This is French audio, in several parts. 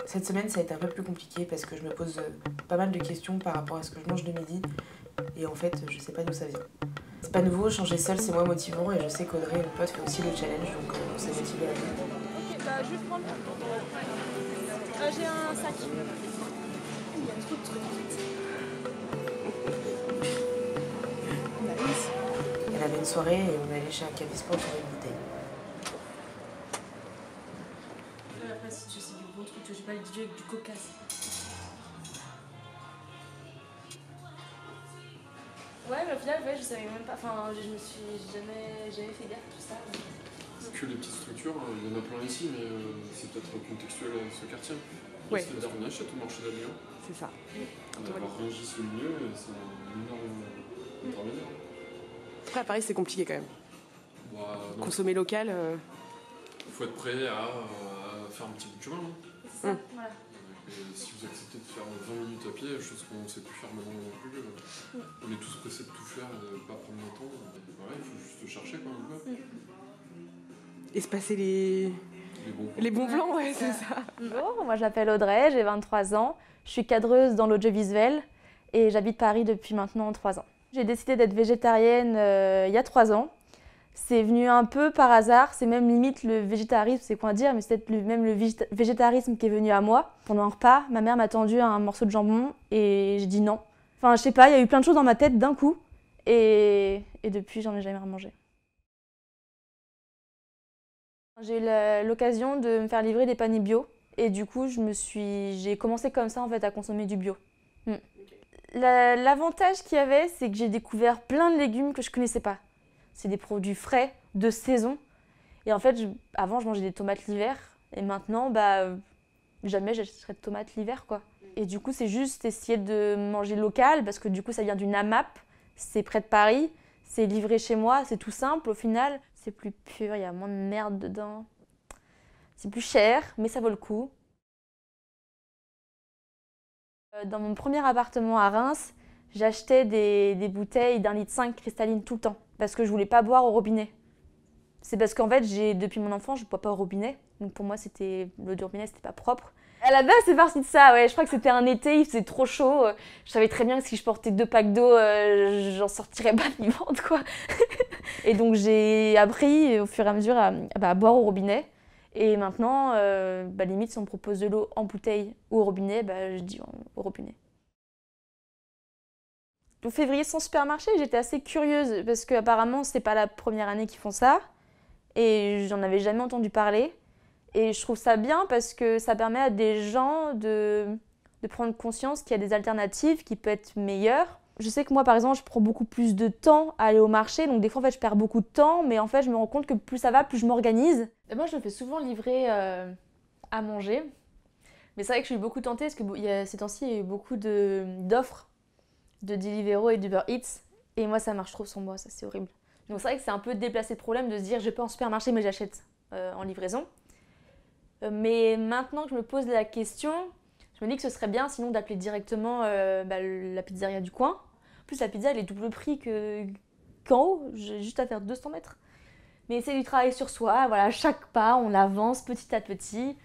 Cette semaine, ça a été un peu plus compliqué parce que je me pose pas mal de questions par rapport à ce que je mange de midi. Et en fait, je sais pas d'où ça vient. C'est pas nouveau, changer seul, c'est moins motivant. Et je sais qu'Audrey, mon pote, fait aussi le challenge, donc on s'est motivé à deux. Ok, bah je vais prendre. J'ai un sac. Il y a trop de trucs en fait. Elle avait une soirée et on est allé chez un Capisport pour une bouteille. Après, si tu sais du bon truc, j'ai pas le DJ avec du coca. Ouais, mais au final, ouais, je savais même pas. Enfin, je me suis jamais fait gaffe à tout ça. Que les petites structures, il y en a plein ici, mais c'est peut-être contextuel à ce quartier. Ouais. C'est-à-dire qu'on achète au marché d'Adrien. C'est ça. D'avoir Rungis au milieu, c'est un énorme intermédiaire. Après, à Paris, c'est compliqué quand même. Bah, Consommer local. Il faut être prêt à faire un petit bout de chemin. C'est ça, voilà. Et si vous acceptez de faire 20 minutes à pied, chose qu'on ne sait plus faire maintenant non plus, on est tous pressés de tout faire et de ne pas prendre le temps. Il faut juste chercher quand même. Et se passer les bons plans, ouais, c'est ça. Bonjour, moi je m'appelle Audrey, j'ai 23 ans, je suis cadreuse dans l'audiovisuel et j'habite Paris depuis maintenant 3 ans. J'ai décidé d'être végétarienne il y a 3 ans. C'est venu un peu par hasard, c'est même limite le végétarisme, c'est quoi dire, mais c'est peut-être même le végétarisme qui est venu à moi. Pendant un repas, ma mère m'a tendu un morceau de jambon et j'ai dit non. Enfin, je sais pas, il y a eu plein de choses dans ma tête d'un coup et depuis, j'en ai jamais remangé. J'ai eu l'occasion de me faire livrer des paniers bio et du coup, j'ai commencé comme ça en fait à consommer du bio. L'avantage qu'il y avait, c'est que j'ai découvert plein de légumes que je connaissais pas. C'est des produits frais, de saison. Et en fait, avant, je mangeais des tomates l'hiver. Et maintenant, jamais j'achèterais de tomates l'hiver, quoi. Et du coup, c'est juste essayer de manger local, parce que du coup, ça vient d'une AMAP. C'est près de Paris. C'est livré chez moi. C'est tout simple, au final. C'est plus pur, il y a moins de merde dedans. C'est plus cher, mais ça vaut le coup. Dans mon premier appartement à Reims, j'achetais des bouteilles d'1,5 litre cristalline tout le temps. Parce que je voulais pas boire au robinet. C'est parce qu'en fait, depuis mon enfance, je bois pas au robinet. Donc pour moi, l'eau du robinet, c'était pas propre. À la base, c'est parti de ça, ouais. Je crois que c'était un été, il faisait trop chaud. Je savais très bien que si je portais 2 packs d'eau, j'en sortirais pas vivante, quoi. Et donc j'ai appris au fur et à mesure à boire au robinet. Et maintenant, limite, si on me propose de l'eau en bouteille ou au robinet, je dis au robinet. Au février sans supermarché, j'étais assez curieuse parce qu'apparemment, c'est pas la première année qu'ils font ça et j'en avais jamais entendu parler. Et je trouve ça bien parce que ça permet à des gens de prendre conscience qu'il y a des alternatives qui peuvent être meilleures. Je sais que moi, par exemple, je prends beaucoup plus de temps à aller au marché, donc des fois, en fait, je perds beaucoup de temps, mais en fait, je me rends compte que plus ça va, plus je m'organise. Et moi, je me fais souvent livrer à manger, mais c'est vrai que je suis beaucoup tentée parce que ces temps-ci, il y a eu beaucoup d'offres de Deliveroo et d'Uber Eats. Et moi, ça marche trop sans moi, ça c'est horrible. Donc c'est vrai que c'est un peu déplacé le problème de se dire je vais pas en supermarché mais j'achète en livraison. Mais maintenant que je me pose la question, je me dis que ce serait bien sinon d'appeler directement la pizzeria du coin. En plus la pizza elle est double prix qu'en haut, j'ai juste à faire 200 mètres. Mais c'est du travail sur soi, voilà, chaque pas on avance petit à petit.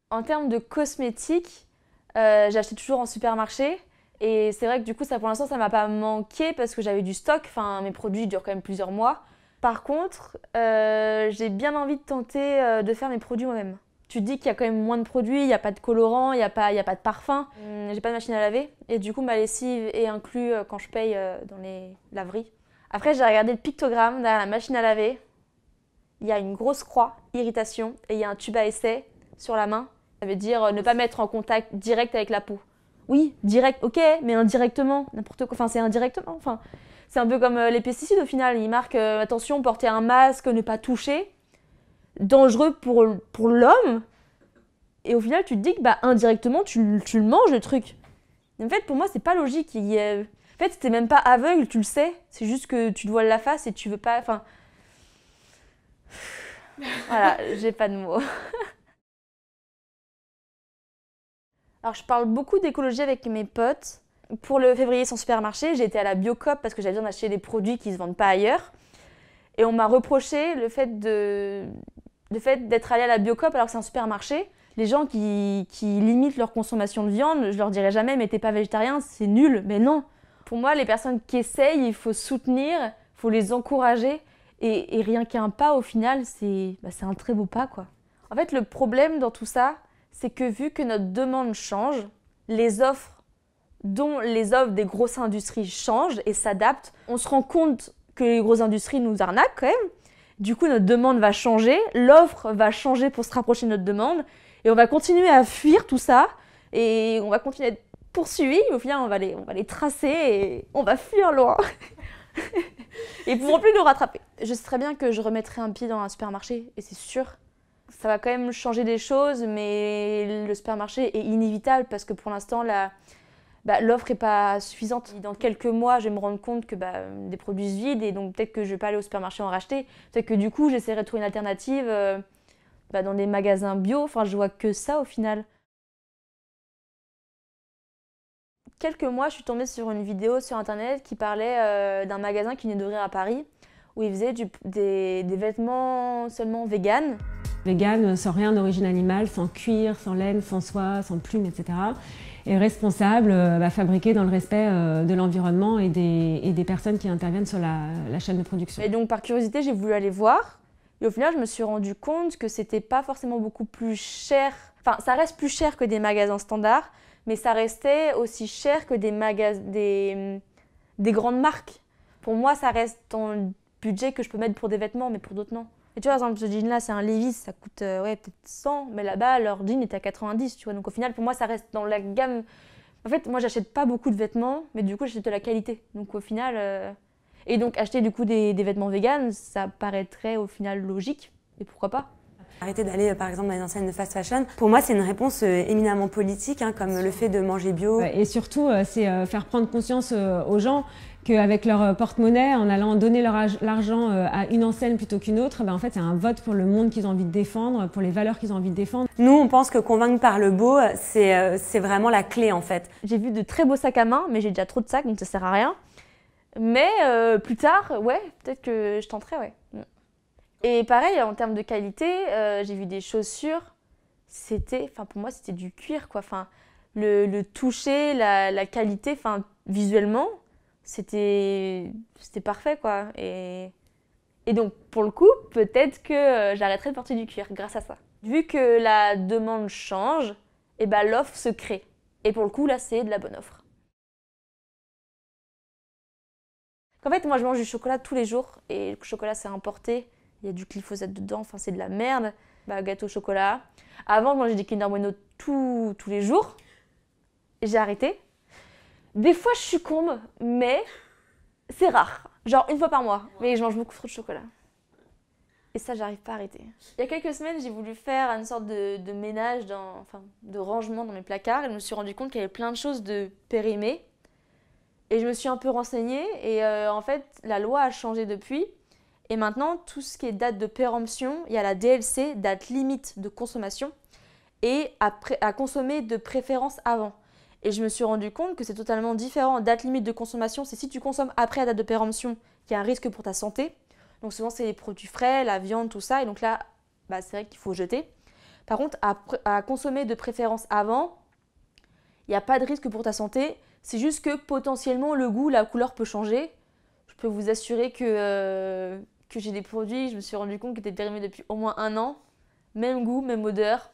En termes de cosmétiques, j'achetais toujours en supermarché et c'est vrai que du coup ça pour l'instant ça m'a pas manqué parce que j'avais du stock, enfin mes produits durent quand même plusieurs mois. Par contre, j'ai bien envie de tenter de faire mes produits moi-même. Tu te dis qu'il y a quand même moins de produits, il n'y a pas de colorant, il n'y a pas de parfum. J'ai pas de machine à laver et du coup ma lessive est inclue quand je paye dans les laveries. Après j'ai regardé le pictogramme derrière la machine à laver. Il y a une grosse croix, irritation, et il y a un tube à essai sur la main. Ça veut dire ne pas mettre en contact direct avec la peau. Oui, direct, ok, mais indirectement, n'importe quoi. Enfin, c'est indirectement. Enfin, c'est un peu comme les pesticides au final. Ils marquent attention, porter un masque, ne pas toucher. Dangereux pour l'homme. Et au final, tu te dis que indirectement, tu le manges le truc. En fait, pour moi, c'est pas logique. En fait, t'es même pas aveugle, tu le sais. C'est juste que tu te voiles la face et tu veux pas. Enfin. Voilà, j'ai pas de mots. Alors, je parle beaucoup d'écologie avec mes potes. Pour le février sans supermarché, j'ai été à la Biocoop parce que j'avais besoin d'acheter des produits qui ne se vendent pas ailleurs. Et on m'a reproché le fait Le fait d'être allé à la Biocoop alors que c'est un supermarché, les gens qui limitent leur consommation de viande, je leur dirais jamais mais t'es pas végétarien, c'est nul. Mais non. Pour moi, les personnes qui essayent, il faut soutenir, il faut les encourager. Et rien qu'un pas, au final, c'est un très beau pas, quoi. En fait, le problème dans tout ça, c'est que vu que notre demande change, les offres, dont les offres des grosses industries changent et s'adaptent, on se rend compte que les grosses industries nous arnaquent quand même. Du coup, notre demande va changer, l'offre va changer pour se rapprocher de notre demande, et on va continuer à fuir tout ça, et on va continuer à être poursuivis, au final, on va les tracer, et on va fuir loin. Et ils ne pourront plus nous rattraper. Je sais très bien que je remettrai un pied dans un supermarché, et c'est sûr. Ça va quand même changer des choses, mais le supermarché est inévitable parce que pour l'instant, l'offre n'est pas suffisante. Dans quelques mois, je vais me rendre compte que des produits se vident et donc peut-être que je ne vais pas aller au supermarché en racheter. Peut-être que du coup, j'essaierai de trouver une alternative dans des magasins bio. Enfin, je vois que ça au final. Quelques mois, je suis tombée sur une vidéo sur internet qui parlait d'un magasin qui venait d'ouvrir à Paris où ils faisaient des vêtements seulement véganes. Vegan, sans rien d'origine animale, sans cuir, sans laine, sans soie, sans plumes, etc. Et responsable, fabriqué dans le respect de l'environnement et des personnes qui interviennent sur la chaîne de production. Et donc par curiosité, j'ai voulu aller voir. Et au final, je me suis rendu compte que c'était pas forcément beaucoup plus cher. Enfin, ça reste plus cher que des magasins standards, mais ça restait aussi cher que des grandes marques. Pour moi, ça reste dans le budget que je peux mettre pour des vêtements, mais pour d'autres, non. Et tu vois, par exemple, ce jean-là, c'est un Levi's, ça coûte peut-être 100, mais là-bas, leur jean était à 90, tu vois. Donc au final, pour moi, ça reste dans la gamme. En fait, moi, j'achète pas beaucoup de vêtements, mais du coup, j'achète de la qualité. Donc au final... Et donc acheter du coup des vêtements véganes, ça paraîtrait au final logique, et pourquoi pas. Arrêter d'aller par exemple dans les enseignes de fast fashion, pour moi c'est une réponse éminemment politique, comme le fait de manger bio. Et surtout, c'est faire prendre conscience aux gens qu'avec leur porte-monnaie, en allant donner l'argent à une enseigne plutôt qu'une autre, en fait c'est un vote pour le monde qu'ils ont envie de défendre, pour les valeurs qu'ils ont envie de défendre. Nous on pense que convaincre par le beau, c'est vraiment la clé en fait. J'ai vu de très beaux sacs à main, mais j'ai déjà trop de sacs donc ça sert à rien. Mais plus tard, ouais, peut-être que je tenterai, ouais. Et pareil, en termes de qualité, j'ai vu des chaussures, pour moi, c'était du cuir, quoi. Enfin, le toucher, la qualité, visuellement, c'était parfait, quoi. Et donc, pour le coup, peut-être que j'arrêterai de porter du cuir grâce à ça. Vu que la demande change, l'offre se crée. Et pour le coup, là, c'est de la bonne offre. En fait, moi, je mange du chocolat tous les jours et le chocolat, c'est importé. Il y a du glyphosate dedans, c'est de la merde. Gâteau au chocolat. Avant, je mangeais des Kinder Bueno tous les jours. J'ai arrêté. Des fois, je succombe, mais c'est rare. Genre une fois par mois. Mais je mange beaucoup trop de chocolat. Et ça, j'arrive pas à arrêter. Il y a quelques semaines, j'ai voulu faire une sorte de ménage, de rangement dans mes placards. Et je me suis rendu compte qu'il y avait plein de choses de périmées. Et je me suis un peu renseignée et en fait, la loi a changé depuis. Et maintenant, tout ce qui est date de péremption, il y a la DLC, date limite de consommation, et à consommer de préférence avant. Et je me suis rendu compte que c'est totalement différent. Date limite de consommation, c'est si tu consommes après la date de péremption, qu'il y a un risque pour ta santé. Donc souvent, c'est les produits frais, la viande, tout ça. Et donc là, c'est vrai qu'il faut jeter. Par contre, à consommer de préférence avant, il n'y a pas de risque pour ta santé. C'est juste que potentiellement le goût, la couleur peut changer. Je peux vous assurer que j'ai des produits, je me suis rendu compte qu'ils étaient périmés depuis au moins 1 an. Même goût, même odeur.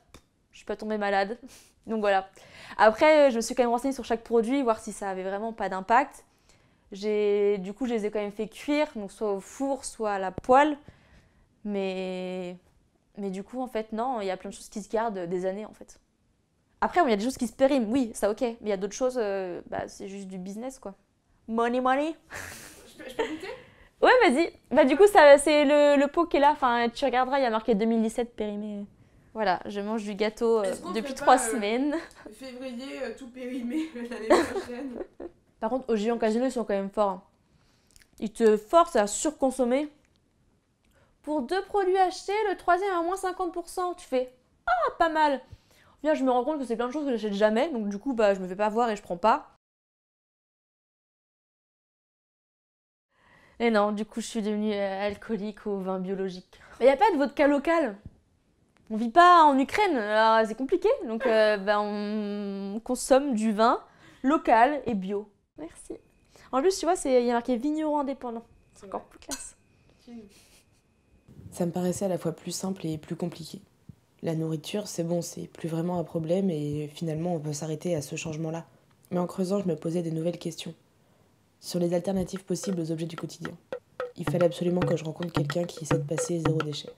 Je ne suis pas tombée malade. Donc voilà. Après, je me suis quand même renseignée sur chaque produit, voir si ça avait vraiment pas d'impact. Du coup, je les ai quand même fait cuire, donc soit au four, soit à la poêle. Mais du coup, en fait, non, il y a plein de choses qui se gardent des années, en fait. Après, il y a des choses qui se périment, oui, ça ok. Mais il y a d'autres choses, c'est juste du business, quoi. Money. Je peux goûter ? Ouais, vas-y. Du coup, c'est le pot qui est là. Enfin, tu regarderas, il y a marqué 2017 périmé. Voilà, je mange du gâteau depuis 3 semaines. Février, tout périmé l'année prochaine. Par contre, aux géants Casino, ils sont quand même forts. Ils te forcent à surconsommer. Pour 2 produits achetés, le 3e à moins 50%. Tu fais « Ah, pas mal !» Bien, je me rends compte que c'est plein de choses que j'achète jamais, donc du coup, je me fais pas voir et je prends pas. Et non, du coup, je suis devenue alcoolique au vin biologique. Il n'y a pas de vodka local. On vit pas en Ukraine, alors c'est compliqué. Donc on consomme du vin local et bio. Merci. En plus, tu vois, il y a marqué vigneron indépendant. C'est encore plus classe. Ça me paraissait à la fois plus simple et plus compliqué. La nourriture, c'est bon, c'est plus vraiment un problème et finalement on peut s'arrêter à ce changement-là. Mais en creusant, je me posais de nouvelles questions. Sur les alternatives possibles aux objets du quotidien. Il fallait absolument que je rencontre quelqu'un qui essaie de passer zéro déchet.